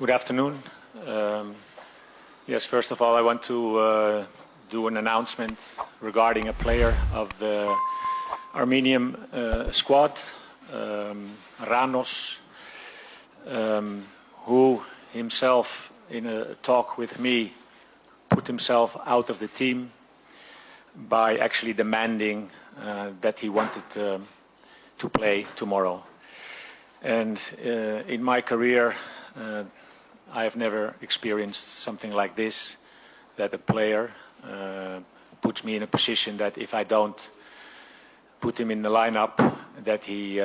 Good afternoon. Yes, first of all, I want to do an announcement regarding a player of the Armenian squad, Ranos, who himself, in a talk with me, put himself out of the team by actually demanding that he wanted to play tomorrow. And in my career, I have never experienced something like this, that a player puts me in a position that if I don't put him in the lineup, that he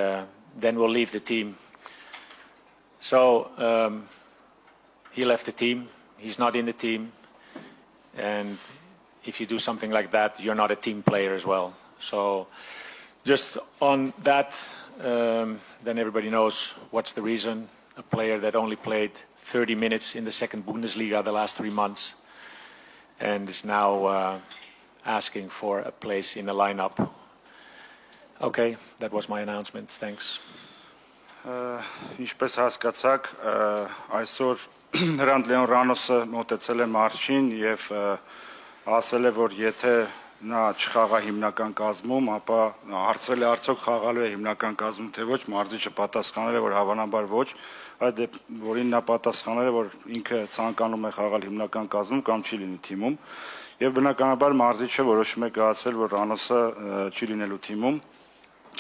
then will leave the team. So he left the team, he's not in the team, and if you do something like that, you're not a team player as well. So just on that, then everybody knows what's the reason. A player that only played 30 minutes in the second Bundesliga the last 3 months and is now asking for a place in the lineup. Okay, that was my announcement. Thanks. Ինչպես հասկացաք, այսօր Հրանտ Լեոն Ռանոսը մոտեցել է մարշին եւ ասել է, որ եթե նա չխաղա հիմնական կազմում, ապա հարցրել է արդյոք խաղալու է հիմնական կազմում, թե ոչ, մարզիչը պատասխանել է, որ հավանաբար ոչ, այդ որին նա պատասխանել է, որ ինքը ցանկանում է խաղալ հիմնական կազմում կամ չի լինի թիմում, եւ բնականաբար մարզիչը որոշում է կայացրել, որ Ռանոսը չի լինելու թիմում,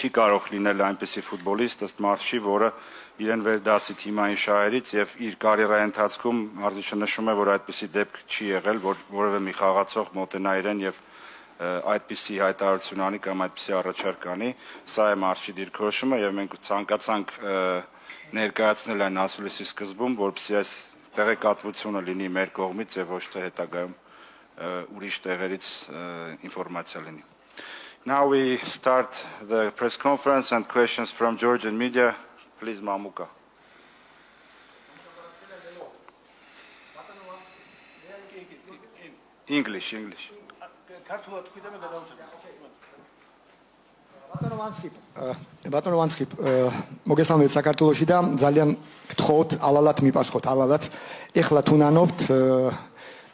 չի կարող լինել այնպիսի ֆուտբոլիստ ըստ մարշի, որը իրեն վերդասի թիմային շահերից եւ իր կարիերայի ընթացքում մարզիչը նշում է, որ այդպիսի դեպք չի եղել, որ որևէ մի խաղացող մոտենա իրեն եւ այդպիսի հայտարարություն անի կամ այդպիսի առաջարկ անի, սա է մարշի դիրքորոշումը եւ մենք ցանկացանք ներկայացնել այն ասուլիսի սկզբում, որպեսզի այս տեղեկատվությունը լինի մեր կողմից եւ ոչ թե հետագայում ուրիշ տեղերից ինֆորմացիա լինի. Now we start the press conference and questions from Georgian media. Please, Mamuka. English. Բատոնո Վանսկիպ, մոգեսանվել Սակարտուլոշի դա ձալյան գտխոտ ալալատ մի պասխոտ ալալատ եղլա թունանոբտ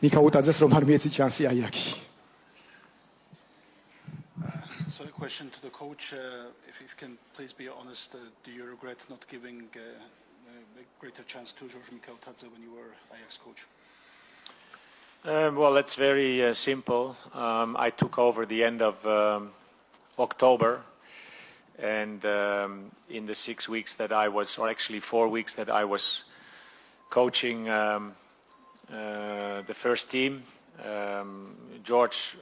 Նիկաուտաձես ռոմար միեցի չանսի այակի. So a question to the coach, if you can please be honest, do you regret not giving a greater chance to George Mikautadze when you were Ajax coach? Well, it's very simple. I took over the end of October, and in the 6 weeks that I was, or actually 4 weeks that I was coaching the first team, George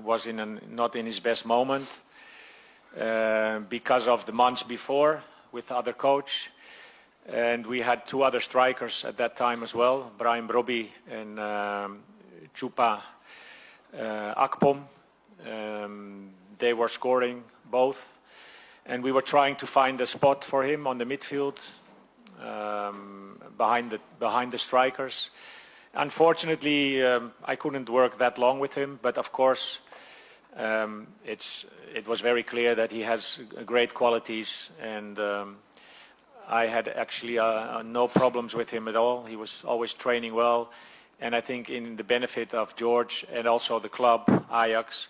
was not in his best moment because of the months before with the other coach, and we had 2 other strikers at that time as well, Brahim Brobi and Chupa Akpom. They were scoring both, and we were trying to find a spot for him on the midfield behind the strikers. Unfortunately, I couldn't work that long with him, but of course, it was very clear that he has great qualities, and I had actually no problems with him at all. He was always training well, and I think in the benefit of George and also the club, Ajax,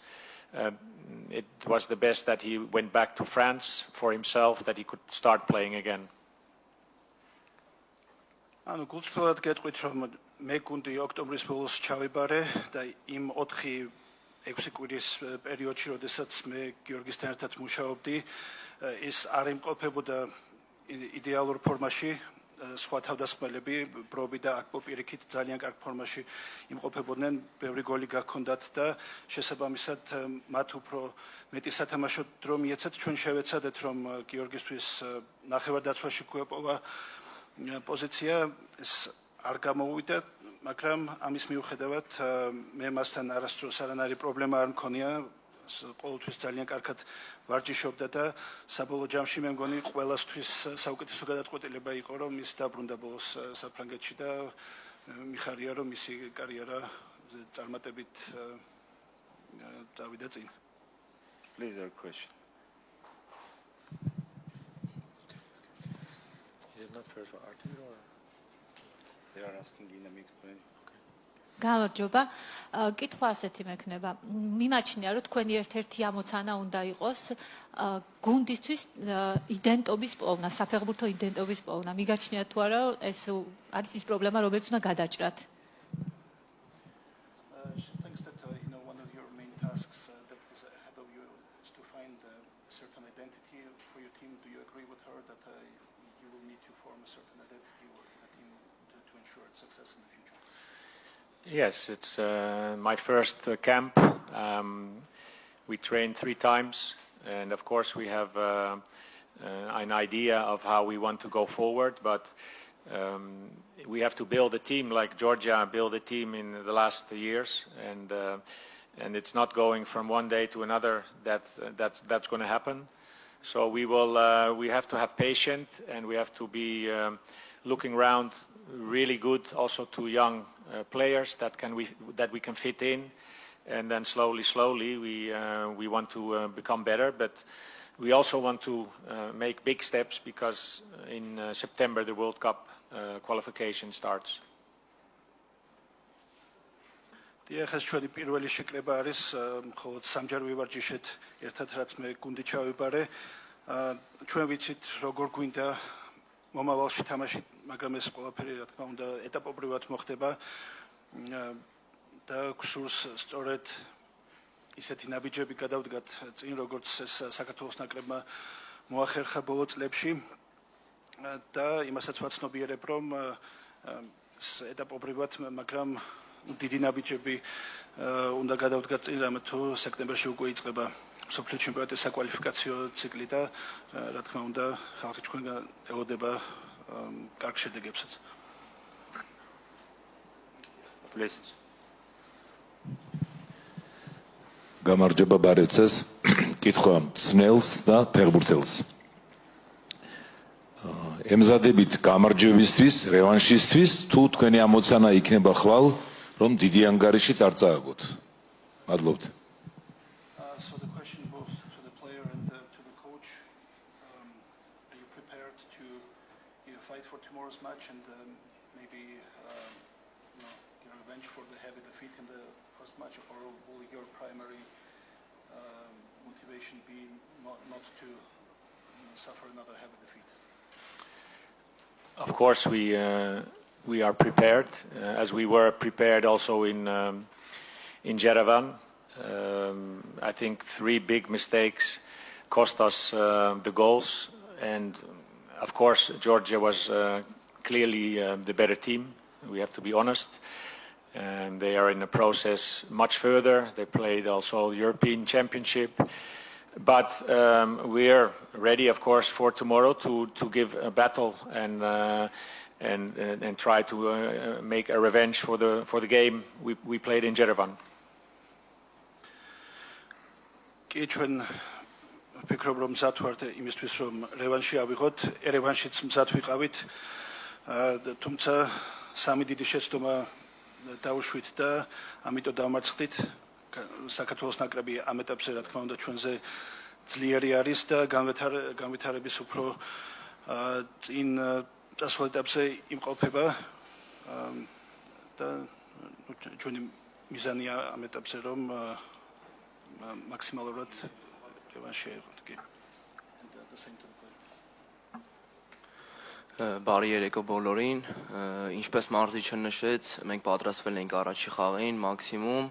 it was the best that he went back to France for himself, that he could start playing again. მე გუნდი ოქტომბრის ბოლოს ჩავიბარე და იმ 4-6 კვირის პერიოდში, როდესაც მე გიორგისთან ერთად მუშაობდი, ის არ იმყოფებოდა იდეალურ ფორმაში, სხვა თავდასხმელები, ბრობი და აკპო პირიქით ძალიან კარგ ფორმაში იმყოფებოდნენ, ბევრი გოლი გაქონდათ და შესაბამისად მათ უფრო მეტი სათამაშო დრო მიეცათ, ჩვენ შევეცადეთ, რომ გიორგისთვის ნახევარდაცვაში გვეპოვა პოზიცია, ეს არ გამოვიდა, მაგრამ ამის მიუხედავად მე მასთან არასდროს არანაირი პრობლემა არ მქონია, ყოველთვის ძალიან კარგად ვარჯიშობდა და საბოლოო ჯამში მე მგონი ყველასთვის საუკეთესო გადაწყვეტილება იყო, რომ ის დაბრუნდა ბოლოს საფრანგეთში და მიხარია, რომ მისი კარიერა წარმატებით წავიდა წინ. Please, your question. Is it not first or Arthur or? They are asking in a mixed way. გამარჯობა. კითხვა ასეთი მექნება. მიმაჩნია, რომ თქვენი ერთ-ერთი ამოცანა უნდა იყოს გუნდისთვის იდენტობის პოვნა, საფეხბურთო იდენტობის პოვნა. მიგაჩნიათ თუ არა, ეს არის ის პრობლემა, რომელიც უნდა გადაჭრათ. She thinks that one of your main tasks that is ahead of you is to find a certain identity for your team. Do you agree with her that you will need to form a certain identity for the team to ensure its success in the future? Yes, it's my first camp. We trained 3 times, and of course we have an idea of how we want to go forward, but we have to build a team like Georgia built a team in the last years, and it's not going from one day to another that's going to happen. So we have to have patience, and we have to be looking around really good also to young players that we can fit in, and then slowly we want to become better, but we also want to make big steps because in September the World Cup qualification starts. Դիახ, ჩვენი პირველი შეკრება არის მხოლოდ სამჯერ ვივარჯიშეთ ერთად, რაც მე გუნდი ჩავიბარე. ჩვენ ვიცით როგორ გვინდა მომავალში თამაში, მაგრამ ეს ყველაფერი რა თქმა უნდა ეტაპობრივად მოხდება და გსურს სწორედ ისეთი ნაბიჯები გადავდგათ წინ, როგორც ეს საქართველოს ნაკრებმა მოახერხა ბოლო წლებში და იმასაც ვაცნობიერებ, რომ ეტაპობრივად, მაგრამ დიდი ნაბიჯები უნდა გადავდგათ წინ, რამე თუ სექტემბერში უკვე იწყება მსოფლიო ჩემპიონატის საკვალიფიკაციო ციკლი და რა თქმა უნდა ხალხი ჩვენგან ელოდება კარგ შედეგებსაც. Please. გამარჯობა ბარეცეს, კითხვა ცნელს და ფეხბურთელს. ემზადებით გამარჯვებისთვის, რევანშისთვის, თუ თქვენი ამოცანა იქნება ხვალ, რომ დიდი ანგარიშით არ წააგოთ. მადლობთ. So the question both to the player and to the coach, are you prepared to fight for tomorrow's match and maybe get revenge for the heavy defeat in the first match, or will your primary motivation be not to suffer another heavy defeat? Of course we are prepared, as we were prepared also in Yerevan. I think 3 big mistakes cost us the goals, and of course Georgia was clearly the better team. We have to be honest, and they are in a process much further. They played also European Championship, but we are ready, of course, for tomorrow to give a battle and try to make a revenge for the game we played in Yerevan. კი ჩვენ ვფიქრობ, რომ მზად ვართ იმისთვის, რომ რევანში ავიღოთ, ერევანშიც მზად ვიყავით, თუმცა სამი დიდი შეცდომა დავუშვით და ამიტომ დავმარცხდით. საქართველოს ნაკრები ამ ეტაპზე რა თქმა უნდა ჩვენზე ძლიერი არის და განვითარების უფრო წინ წასვლა ეტაპზე იმყოფება და ჩვენი მიზანია ამ ეტაპზე რომ მაქსიმალურად რევანში აიღოთ. კი. Բարի երեկո բոլորին, ինչպես Մարզիչը նշեց, մենք պատրաստվել ենք առաջի խաղին մաքսիմում,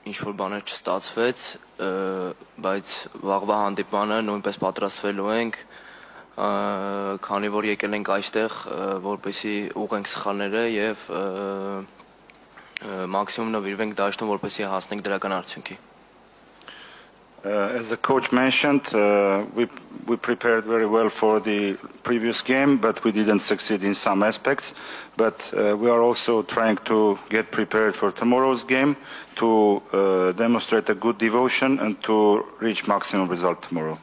ինչ որ բաներ չստացվեց, բայց վաղվա հանդիպմանը նույնպես պատրաստվելու ենք, քանի որ եկել ենք այստեղ, որպեսզի ուղղենք սխալները եւ մաքսիմում նվիրվենք դաշտում, որպեսզի հասնենք դրական արդյունքի. As the coach mentioned, we prepared very well for the previous game, but we didn't succeed in some aspects. But we are also trying to get prepared for tomorrow's game to demonstrate a good devotion and to reach maximum result tomorrow.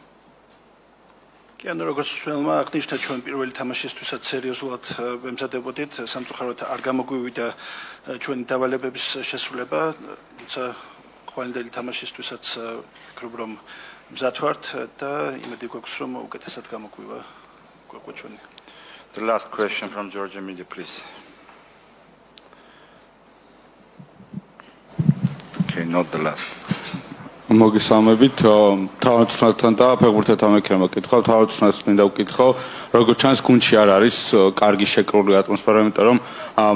კი, ანუ როგორც ჩვენმა აღნიშნა, ჩვენ პირველი თამაშისთვისაც სერიოზულად ვემზადებოდით, სამწუხაროდ არ გამოგვივიდა ჩვენი დავალებების შესრულება, თუმცა ხვალინდელი თამაშისთვისაც ვფიქრობ, რომ მზად ვართ და იმედი გვაქვს, რომ უკეთესად გამოგვივა ჩვენი. The last question from Georgia Media, please. Okay, not the last. მოგესალმებით თავმჯდომარეთან და ფეხბურთელთან მეკრება კითხავ თავმჯდომარეს მინდა ვკითხო როგორც ჩანს გუნდში არ არის კარგი შეკრული ატმოსფერო იმიტომ რომ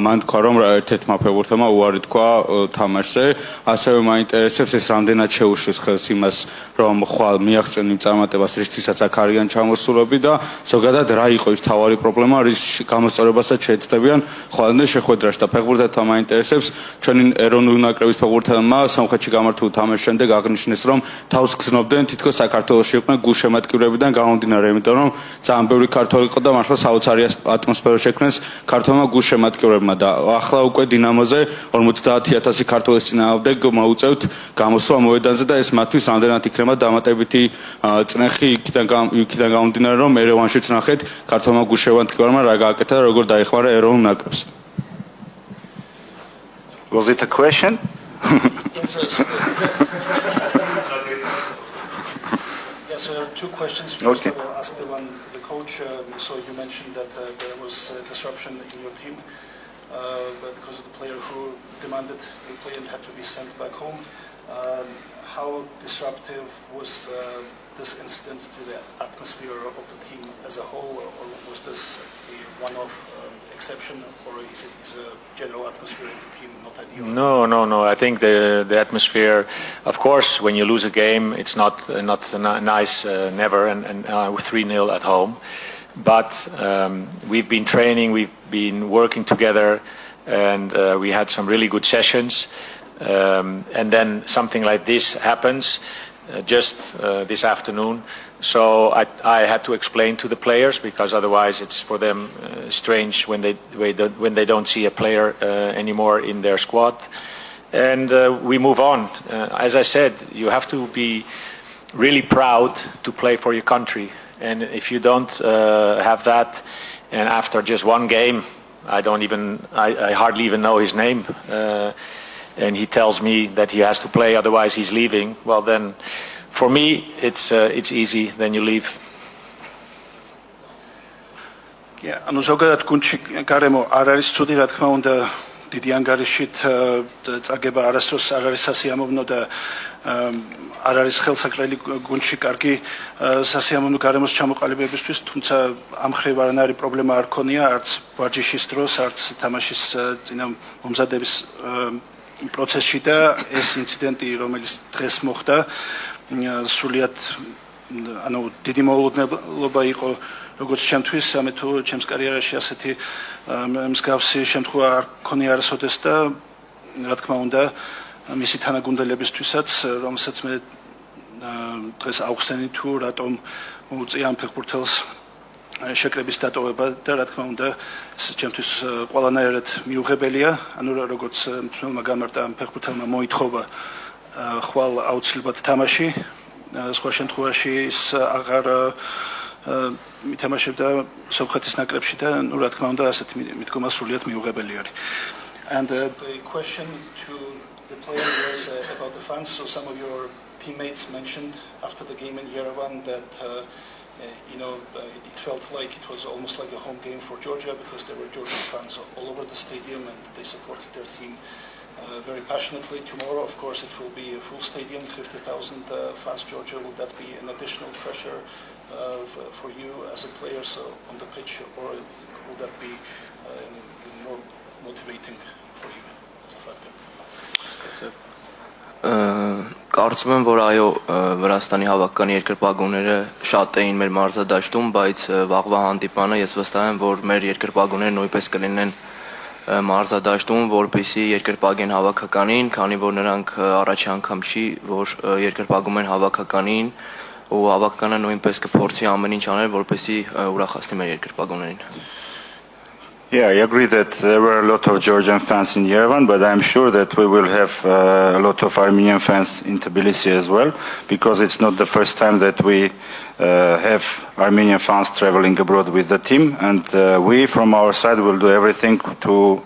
მან თქვა რომ ერთ-ერთმა ფეხბურთელმა უარი თქვა თამაშზე ასევე მაინტერესებს ეს რამდენად შეუშლის ხელს იმას რომ ხვალ მიაღწევენ იმ წარმატებას რისთვისაც აქ არიან ჩამოსულები და ზოგადად რა იყო ის თავარი პრობლემა რის გამოსწორებასაც შეეცდებიან ხვალამდე შეხვედრაში და ფეხბურთელთან მაინტერესებს ჩვენი ეროვნული ნაკრების ფეხბურთელმა სამხრეთში გამართულ თამაშის შემდეგ აღნიშნეს რომ თავს გზნობდნენ თითქოს საქართველოში იყვნენ გულშემატკივრებიდან გამომდინარე იმიტომ რომ ძალიან ბევრი ქართველი იყო და მართლა საოცარი ატმოსფერო შექმნეს ქართველმა გულშემატკივრებმა და ახლა უკვე დინამოზე 50000 ქართველის წინააღმდეგ მოუწევთ გამოსვლა მოედანზე და ეს მათთვის რამდენად იქნება დამატებითი წნეხი იქიდან გამომდინარე რომ ერევანშიც ნახეთ ქართველმა გულშემატკივრებმა რა გააკეთა და როგორ დაეხმარა ეროვნულ ნაკრებს. Was it a question? Yes, there are two questions. First, Okay. I will ask the one the coach. So you mentioned that there was disruption in your team because of the player who demanded the play and had to be sent back home. How disruptive was this incident to the atmosphere of the team as a whole, or was this a one-off exception, or is it a general atmosphere in the team not ideal? No. I think the atmosphere, of course, when you lose a game, it's not nice, never, and 3-0 at home. But we've been training, we've been working together, and we had some really good sessions. And then something like this happens just this afternoon. So I had to explain to the players because otherwise it's for them strange when they don't see a player anymore in their squad. And we move on. As I said, you have to be really proud to play for your country. And if you don't have that, and after just one game, I hardly even know his name, and he tells me that he has to play, otherwise he's leaving. Well, then, for me, it's easy. Then you leave. Yeah, ანუ ზოგადად გუნდში გარემო არ არის ცუდი, რა თქმა უნდა, დიდი ანგარიშით წაგება არასდროს არ არის სასიამოვნო და არ არის ხელსაყრელი გუნდში კარგი სასიამოვნო გარემოს ჩამოყალიბებისთვის, თუმცა ამ ხრივ არანაირი პრობლემა არ ქონია, არც ვარჯიშის დროს, არც თამაშის წინა მომზადების პროცესში და ეს ინციდენტი, რომელიც დღეს მოხდა, სრულიად ანუ დიდი მოულოდნელობა იყო როგორც ჩემთვის, ამე თუ ჩემს კარიერაში ასეთი მსგავსი შემთხვევა არ ქონია არასოდეს და რა თქმა უნდა მისი თანაგუნდელებისთვისაც, რომელსაც მე დღეს აუხსენი თუ რატომ მოუწია ამ ფეხბურთელს შეკრების დატოვება და რა თქმა უნდა ეს ჩემთვის ყველანაირად მიუღებელია, ანუ როგორც მწვრთნელმა გამარტა ამ ფეხბურთელმა მოითხოვა ხვალ აუცილებლად თამაში, სხვა შემთხვევაში ის აღარ მითამაშებდა სომხეთის ნაკრებში და ნუ რა თქმა უნდა ასეთი მიდგომა სრულიად მიუღებელი არის. And the question to the player was about the fans. So some of your teammates mentioned after the game in Yerevan that it felt like it was almost like a home game for Georgia because there were Georgian fans all over the stadium and they supported their team very passionately. Tomorrow, of course, it will be a full stadium, 50,000 fans. Georgia, will that be an additional pressure for you as a player on the pitch, or will that be more motivating for you as a factor? Կարծում եմ, որ այո, Վրաստանի հավաքական երկրպագուները շատ էին մեր մարզադաշտում, բայց վաղվա հանդիպանը ես վստահ եմ, որ մեր երկրպագուները նույնպես կլինեն մարզադաշտում, որպեսզի երկրպագեն հավաքականին, քանի որ նրանք առաջի անգամ չի, որ երկրպագում են հավաքականին, ու հավաքականը նույնպես կփորձի ամեն ինչ անել, որպեսզի ուրախացնի մեր երկրպագուներին. Yeah, I agree that there were a lot of Georgian fans in Yerevan, but I'm sure that we will have a lot of Armenian fans in Tbilisi as well, because it's not the first time that we have Armenian fans traveling abroad with the team, and we from our side will do everything to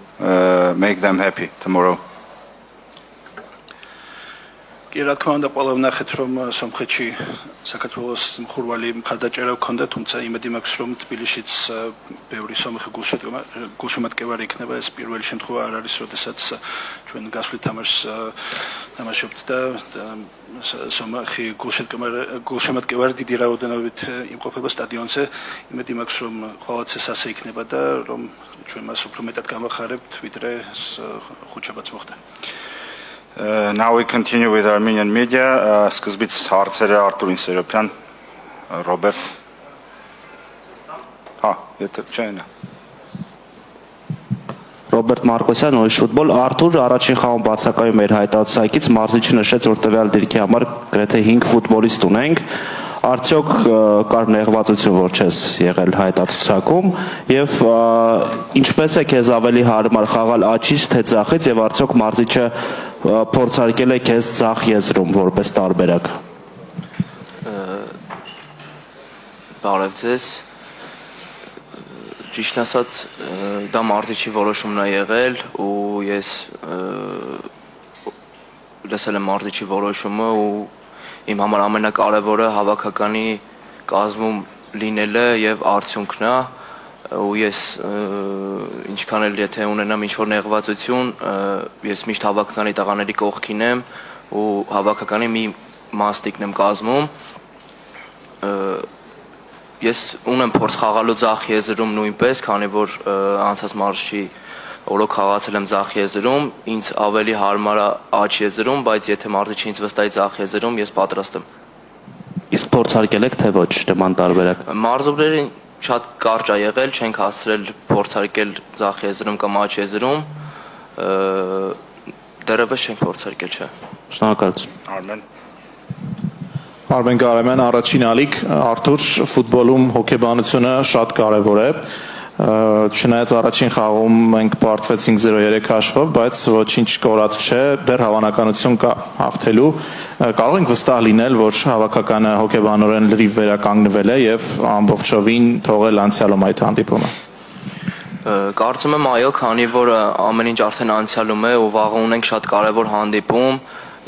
make them happy tomorrow. რა თქმა უნდა ყველა ვნახეთ რომ სომხეთში საქართველოს მხურვალი მხარდაჭერა გქონდა თუმცა იმედი მაქვს რომ თბილისშიც ბევრი სომხი გულშემატკივარი იქნება ეს პირველი შემთხვევა არ არის როდესაც ჩვენ გასვლით თამაშობთ და სომხი გულშემატკივარი დიდი რაოდენობით იმყოფება სტადიონზე იმედი მაქვს რომ ყოველთვის ასე იქნება და რომ ჩვენ მას უფრო მეტად გამახარებთ ვიდრე ხუთშაბათს მოხდა Now we continue with Armenian media. Սկզբից հարցերը Արտուր Ինսերոպյան, Ռոբերտ։ Եթե չեն։ Ռոբերտ Մարկոսյան, Ուրիշ ֆուտբոլ, Արտուր առաջին խաղում բացակայում էր հայտարարությունից, մարզիչը նշեց, որ տվյալ դիրքի համար գրեթե 5 ֆուտբոլիստ ունենք։ Արդյոք կար նեղվածություն, որ չես եղել հայտարարությունում եւ ինչպես է քեզ ավելի հարմար խաղալ աչից թե ձախից եւ արդյոք մարզիչը փորձարկել է քեզ ձախ եզրում որպես տարբերակ։ Բարև ձեզ։ Ճիշտ ասած, դա մարզիչի որոշումն է եղել ու ես լսել եմ մարզիչի որոշումը ու իմ համար ամենակարևորը հավաքականի կազմում լինելը եւ արդյունքն է ու ես ինչքան էլ եթե ունենամ ինչ-որ նեղվածություն ես միշտ հավաքականի տղաների կողքին եմ ու հավաքականի մի մասնիկն եմ կազմում ես ունեմ փորձ խաղալու ձախ եզրում նույնպես քանի որ անցած մարզչի օրոք խաղացել եմ ձախ եզրում ինձ ավելի հարմար է աջ եզրում բայց եթե մարզիչը ինձ վստահի ձախ եզրում ես պատրաստ եմ Իսկ փորձարկել եք թե ոչ նման տարբերակ Մարզումներին շատ կարճ է եղել, չենք հասցրել փորձարկել ձախ եզրում կամ աջ եզրում, դեռևս չենք փորձարկել, չէ։ Շնորհակալություն։ Արմեն Կարամյան, առաջին ալիք, Արտուր, ֆուտբոլում հոգեբանությունը շատ կարևոր է։ Չնայած առաջին խաղում մենք պարտվեցինք 0-3 հաշվով, բայց ոչինչ կորած չէ, դեռ հավանականություն կա հաղթելու։ Կարող ենք վստահ լինել, որ հավաքականը հոգեբանորեն լրիվ վերականգնվել է եւ ամբողջովին թողել անցյալում այդ հանդիպումը։ Կարծում եմ այո, քանի որ ամեն ինչ արդեն անցյալում է ու վաղը ունենք շատ կարևոր հանդիպում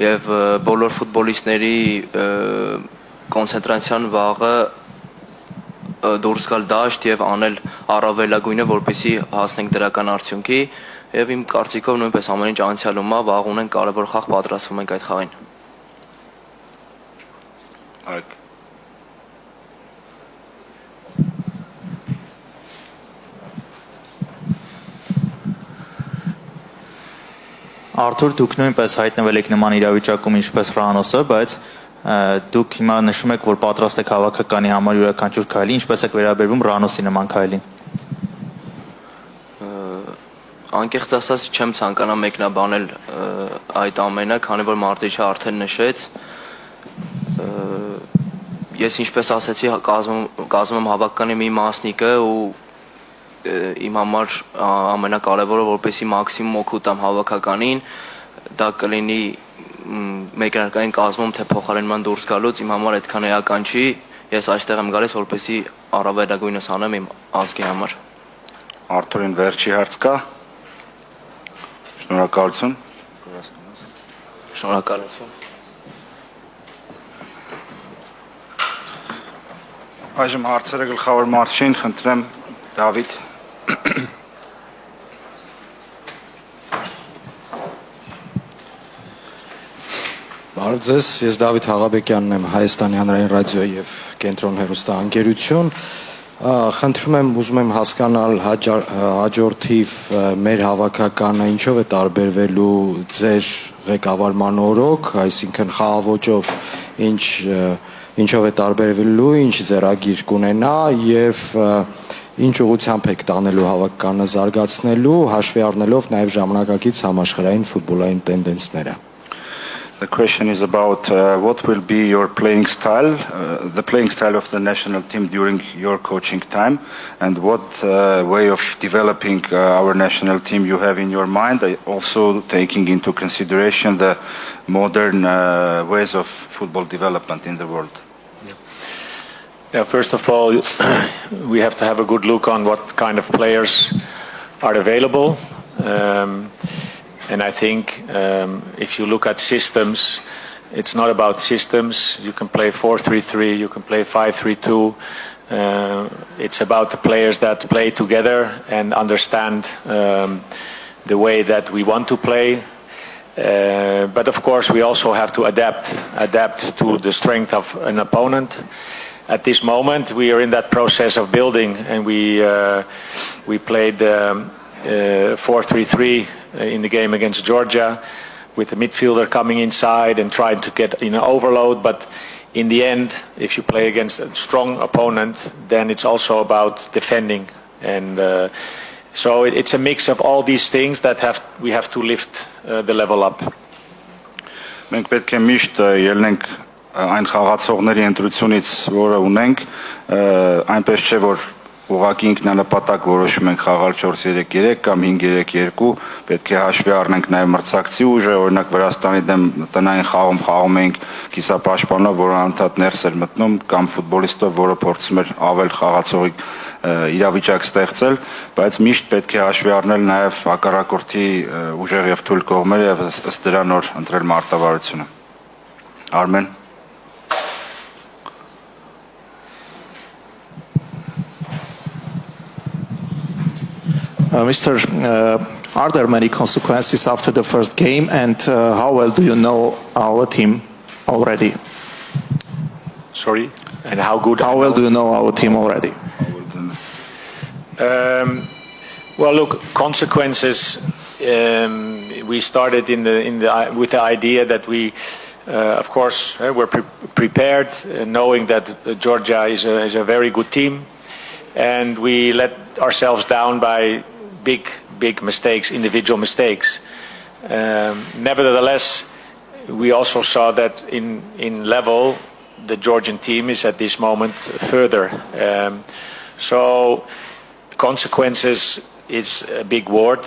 եւ բոլոր ֆուտբոլիստների կոնցենտրացիան վաղը դուրս գալ դաշտ եւ անել առավելագույնը, որպեսզի հասնենք դրական արդյունքի եւ իմ կարծիքով նույնպես ամեն ինչ անցյալում է, վաղ ունենք կարևոր խաղ պատրաստվում ենք այդ խաղին։ Արտուր, դուք նույնպես հայտնվել եք նման իրավիճակում ինչպես Ռանոսը, բայց դուք հիմա նշում եք, որ պատրաստ եք հավաքականի համար յուրաքանչյուր քայլի, ինչպես եք վերաբերվում Ռանոսի նման քայլին։ Անկեղծ ասած չեմ ցանկանա մեկնաբանել այդ ամենը, քանի որ մարզիչը արդեն նշեց։ Ես ինչպես ասացի, կազմում հավաքականի մի մասնիկը ու իմ համար ամենակարևորը որպեսի մաքսիմում օգուտ տամ հավաքականին, դա կլինի մեկնարկային կազմում թե փոխարինման դուրս գալուց իմ համար այդքան էական չի, ես այստեղ եմ գալիս որպեսի առավելագույնս անեմ իմ ազգի համար։ Արտուրին վերջի հարց կա։ Շնորհակալություն։ Շնորհակալություն։ Այժմ հարցերը գլխավոր մարզչին, խնդրեմ Դավիթ։ Բարև ձեզ, ես Դավիթ Հաղաբեկյանն եմ, Հայաստանի հանրային ռադիո եւ կենտրոն հեռուստաընկերություն։ Խնդրում եմ, ուզում եմ հասկանալ հաջորդիվ մեր հավաքականը ինչով է տարբերվելու ձեր ղեկավարման օրոք, այսինքն խաղաոճով ինչով է տարբերվելու, ինչ ձեռագիր կունենա եւ ինչ ուղղությամբ եք տանելու հավաքականը զարգացնելու, հաշվի առնելով նաեւ ժամանակակից համաշխարհային ֆուտբոլային տենդենսները։ The question is about what will be your playing style, the playing style of the national team during your coaching time, and what way of developing our national team you have in your mind, also taking into consideration the modern ways of football development in the world. Yeah, first of all, we have to have a good look on what kind of players are available. And I think if you look at systems, It's not about systems. You can play 4-3-3, you can play 5-3-2. It's about the players that play together and understand the way that we want to play. But of course, we also have to adapt to the strength of an opponent. At this moment, we are in that process of building, and we played 4-3-3 in the game against Georgia, with the midfielder coming inside and trying to get in an overload. But in the end, if you play against a strong opponent, then it's also about defending. And so it's a mix of all these things that we have to lift the level up. Մենք պետք է միշտ ելնենք այն խաղացողների ընտրությունից, որը ունենք, այնպես չէ, որ ուղղակի ինքնանպատակ որոշում ենք խաղալ 4-3-3 կամ 5-3-2, պետք է հաշվի առնենք նաև մրցակցի ուժը, օրինակ Վրաստանի դեմ տնային խաղում էինք կիսապաշտպանով, որը անդադ ներս էր մտնում, կամ ֆուտբոլիստով, որը փորձում էր ավել խաղացողի իրավիճակ ստեղծել, բայց միշտ պետք է հաշվի առնել նաև հակառակորդի ուժեղ եւ թույլ կողմերը եւ ըստ դրա նոր ընտրել մարտավարությունը։ Արմեն Mr. Are there many consequences after the first game, and how well do you know our team already? Sorry, and how good? How well do you know our team already? Well, look, consequences. We started with the idea that we, of course, were prepared, knowing that Georgia is a very good team, and we let ourselves down by big mistakes, individual mistakes. Nevertheless, we also saw that in level, the Georgian team is at this moment further. So consequences is a big word.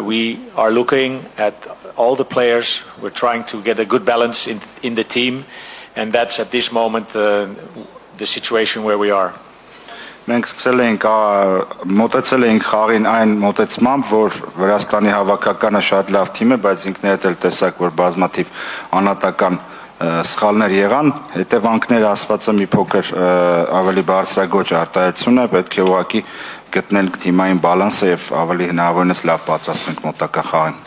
We are looking at all the players. We're trying to get a good balance in the team, and that's at this moment the situation where we are. Մենք սկսել ենք մոտեցել ենք խաղին այն մոտեցմամբ, որ Վրաստանի հավաքականը շատ լավ թիմ է, բայց ինքներդ էլ տեսակ, որ բազմաթիվ անհատական սխալներ եղան, հետևանքները ասվածը մի փոքր ավելի բարձրագույն արտահայտություն է, պետք է ուղղակի գտնել թիմային բալանսը եւ ավելի հնարավորինս լավ պատրաստենք մոտակա խաղին։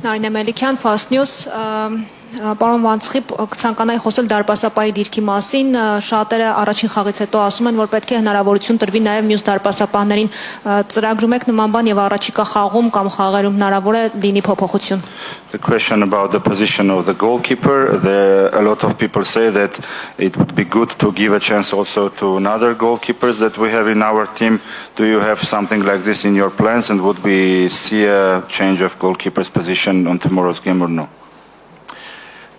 Նարինե Մելիքյան, Fast News, Պարոն Վանցխի, կցանկանայի խոսել դարպասապայի դիրքի մասին, շատերը առաջին խաղից հետո ասում են, որ պետք է հնարավորություն տրվի նաև մյուս դարպասապահներին, ծրագրում եք նման բան եւ առաջիկա խաղում կամ խաղերում հնարավոր է լինի փոփոխություն։ The question about the position of the goalkeeper, a lot of people say that it would be good to give a chance also to another goalkeepers that we have in our team. Do you have something like this in your plans, and would we see a change of goalkeeper's position on tomorrow's game or no?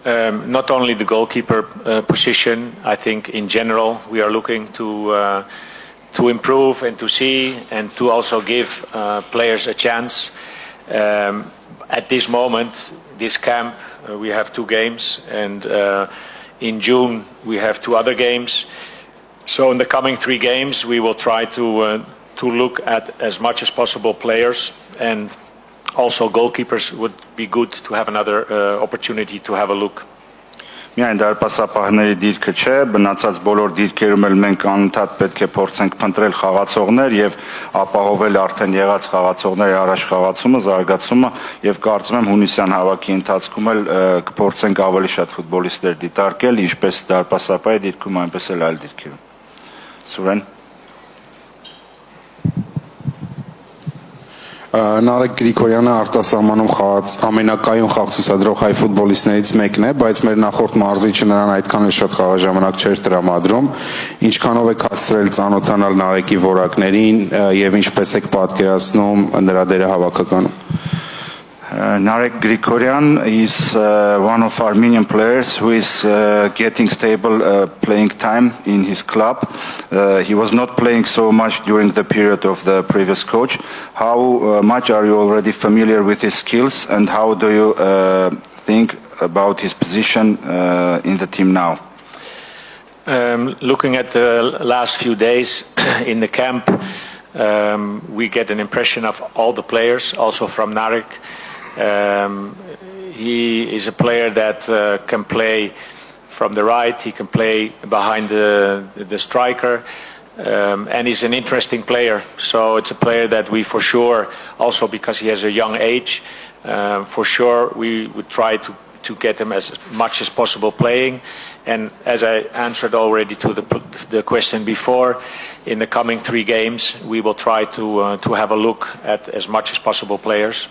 Not only the goalkeeper position, I think in general we are looking to improve and to see and to also give players a chance. At this moment, this camp, we have 2 games, and in June we have 2 other games. So in the coming 3 games, we will try to look at as much as possible players, and also goalkeepers would be good to have another opportunity to have a look. Միայն դարպասապահների դիրքը չէ, բնացած բոլոր դիրքերում էլ մենք անընդհատ պետք է փորձենք փնտրել խաղացողներ եւ ապահովել արդեն եղած խաղացողների առաջ խաղացումը, զարգացումը եւ կարծում եմ հունիսյան հավաքի ընթացքում էլ կփորձենք ավելի շատ ֆուտբոլիստներ դիտարկել, ինչպես դարպասապահի դիրքում, այնպես էլ այլ դիրքերում։ Սուրեն Նարեկ Գրիգորյանը արտասահմանում խաղաց ամենակայուն խաղ ցուցադրող հայ ֆուտբոլիստներից մեկն է, բայց մեր նախորդ մարզիչը նրան այդքան էլ շատ խաղաժամանակ չէր տրամադրում։ Ինչքանով եք հասցրել ծանոթանալ Նարեկի որակներին եւ ինչպես եք պատկերացնում նրա դերը հավաքականում։ Narek Grigoryan is one of Armenian players who is getting stable playing time in his club. He was not playing so much during the period of the previous coach. How much are you already familiar with his skills, and how do you think about his position in the team now? Looking at the last few days in the camp, we get an impression of all the players, also from Narek. He is a player that can play from the right, he can play behind the striker, and he's an interesting player. So it's a player that we for sure, also because he has a young age, for sure we would try to get him as much as possible playing. And as I answered already to the question before, in the coming 3 games, we will try to have a look at as much as possible players.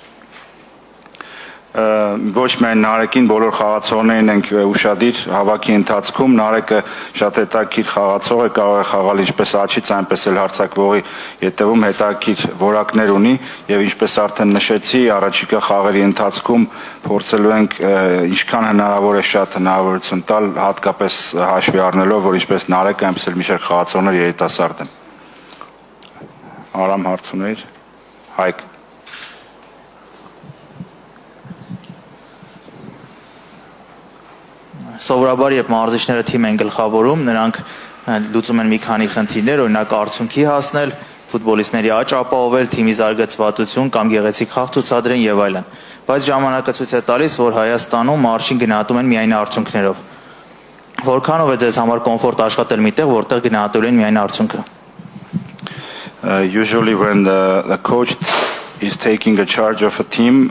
Ոչ միայն Նարեկին, բոլոր խաղացողներին ենք ուշադիր հավաքի ընթացքում։ Նարեկը շատ հետաքրքիր խաղացող է, կարող է խաղալ ինչպես աչից, այնպես էլ հարձակվողի ետևում հետաքրքիր որակներ ունի եւ ինչպես արդեն նշեցի, առաջիկա խաղերի ընթացքում փորձելու ենք ինչքան հնարավոր է շատ հնարավորություն տալ, հատկապես հաշվի առնելով, որ ինչպես Նարեկը, այնպես էլ մի շարք խաղացողներ երիտասարդ են։ Արամ հարց ուներ։ Հայկ Սովորաբար երբ մարզիչները թիմ են գլխավորում, նրանք լուծում են մի քանի խնդիրներ, օրինակ արդյունքի հասնել, ֆուտբոլիստների աճ ապահովել, թիմի զարգացվածություն կամ գեղեցիկ խաղ ցուցադրեն եւ այլն։ Բայց ժամանակը ցույց է տալիս, որ Հայաստանում մարզին գնահատում են միայն արդյունքներով։ Որքանով է ձեզ համար կոմֆորտ աշխատել միտեղ, որտեղ գնահատում են միայն արդյունքը։ Usually when the coach is taking a charge of a team,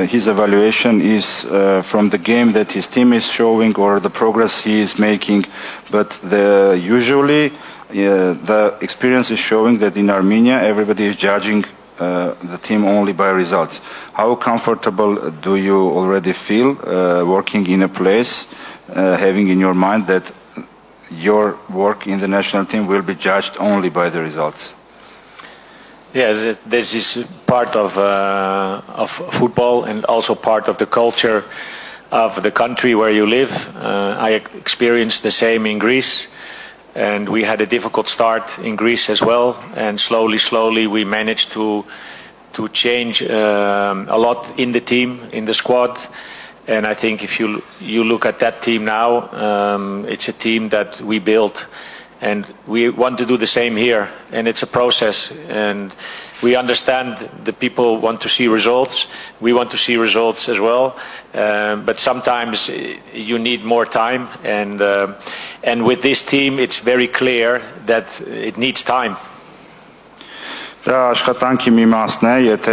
his evaluation is from the game that his team is showing or the progress he is making. But usually the experience is showing that in Armenia everybody is judging the team only by results. How comfortable do you already feel working in a place, having in your mind that your work in the national team will be judged only by the results? Yes, this is part of football and also part of the culture of the country where you live. I experienced the same in Greece, and we had a difficult start in Greece as well. And slowly we managed to change a lot in the team, in the squad. And I think if you look at that team now, it's a team that we built. And we want to do the same here, and it's a process. And we understand the people want to see results. We want to see results as well. But sometimes you need more time. And with this team, it's very clear that it needs time. Դա աշխատանքի մի մասն է, եթե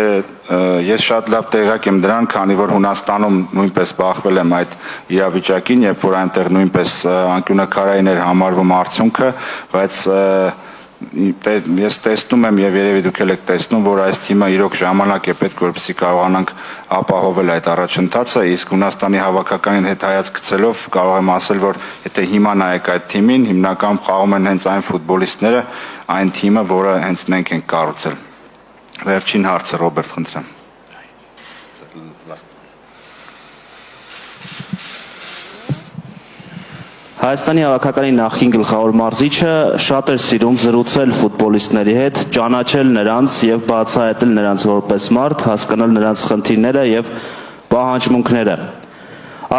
ես շատ լավ տեղյակ եմ դրան, քանի որ Հունաստանում նույնպես բախվել եմ այդ իրավիճակին, երբ որ այնտեղ նույնպես անկյունակարային էր համարվում արդյունքը, բայց ես տեսնում եմ եւ երևի դուք եք տեսնում, որ այս թիմը իրոք ժամանակ է պետք, որպեսզի կարողանանք ապահովել այդ առաջընթացը, իսկ Հունաստանի հավաքականին հետ հայաց գցելով կարող եմ ասել, որ եթե հիմա նայեք այդ թիմին, հիմնական խաղում են հենց այն ֆուտբոլիստները, այն թիմը, որը հենց մենք ենք կառուցել։ Վերջին հարցը Ռոբերտ խնդրեմ։ Հայաստանի հավաքականի նախկին գլխավոր մարզիչը շատ էր սիրում զրուցել ֆուտբոլիստների հետ, ճանաչել նրանց եւ բացահայտել նրանց որպես մարդ, հասկանալ նրանց խնդիրները եւ պահանջմունքները։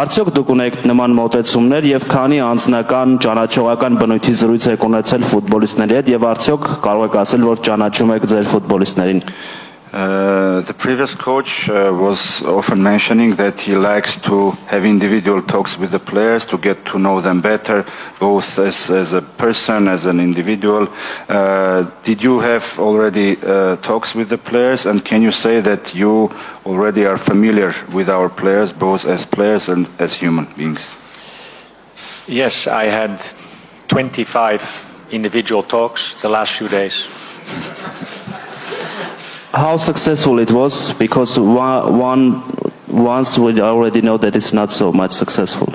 Արդյոք դուք ունեք նման մոտեցումներ եւ քանի անձնական ճանաչողական բնույթի զրույց եք ունեցել ֆուտբոլիստների հետ եւ արդյոք կարող եք ասել, որ ճանաչում եք ձեր ֆուտբոլիստներին։ The previous coach was often mentioning that he likes to have individual talks with the players to get to know them better, both as a person, as an individual. Did you have already talks with the players, and can you say that you already are familiar with our players, both as players and as human beings? Yes, I had 25 individual talks the last few days. How successful it was, because once we already know that it's not so much successful.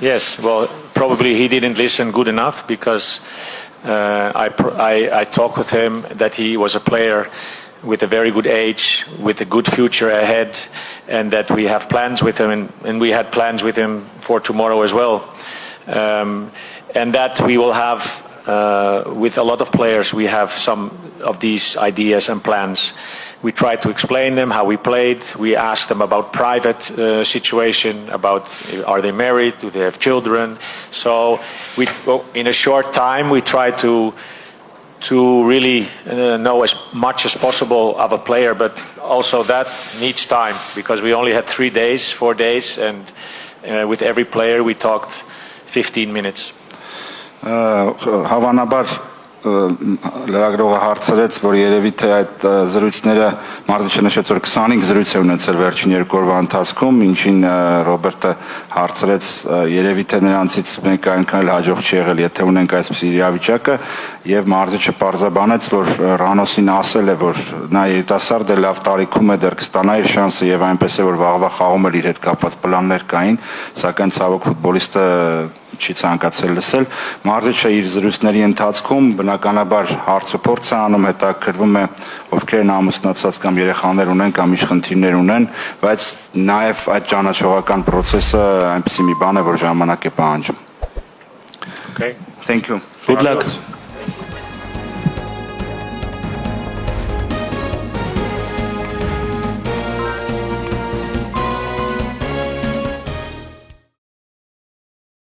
Yes, well, probably he didn't listen good enough, because I talked with him that he was a player with a very good age, with a good future ahead, and that we have plans with him, and we had plans with him for tomorrow as well. And that we will have with a lot of players, we have some of these ideas and plans. We try to explain them how we played. We asked them about private situation, about are they married, do they have children. So in a short time we try to to really know as much as possible of a player, but also that needs time because we only had 4 days, and with every player we talked 15 minutes. Հավանաբար լրագրողը հարցրեց, որ երևի թե այդ զրույցները Մարզիչը նշեց, որ 25 զրույց է ունեցել վերջին 2 օրվա ընթացքում, ինչին Ռոբերտը հարցրեց, երևի թե նրանցից մեկը այնքան էլ հաջող չի եղել, եթե ունենք այսպիսի իրավիճակը, եւ Մարզիչը պարզաբանեց, որ Ռանոսին ասել է, որ նա երիտասարդ է, լավ տարիքում է, դեռ կստանա իր շանսը եւ այնպես է, որ վաղվա խաղում էլ իր հետ կապված պլաններ կային, սակայն ցավոք ֆուտբոլիստը չի ցանկացել լսել։ Մարզիչը իր զրույցների ընթացքում բնականաբար հարցուփորձ է անում, հետաքրվում է ովքեր են ամուսնացած կամ երեխաներ ունեն կամ ինչ խնդիրներ ունեն, բայց նաև այդ ճանաչողական process-ը այնպեսի մի բան է, որ ժամանակ է պահանջում։ Okay. Thank you. Good luck.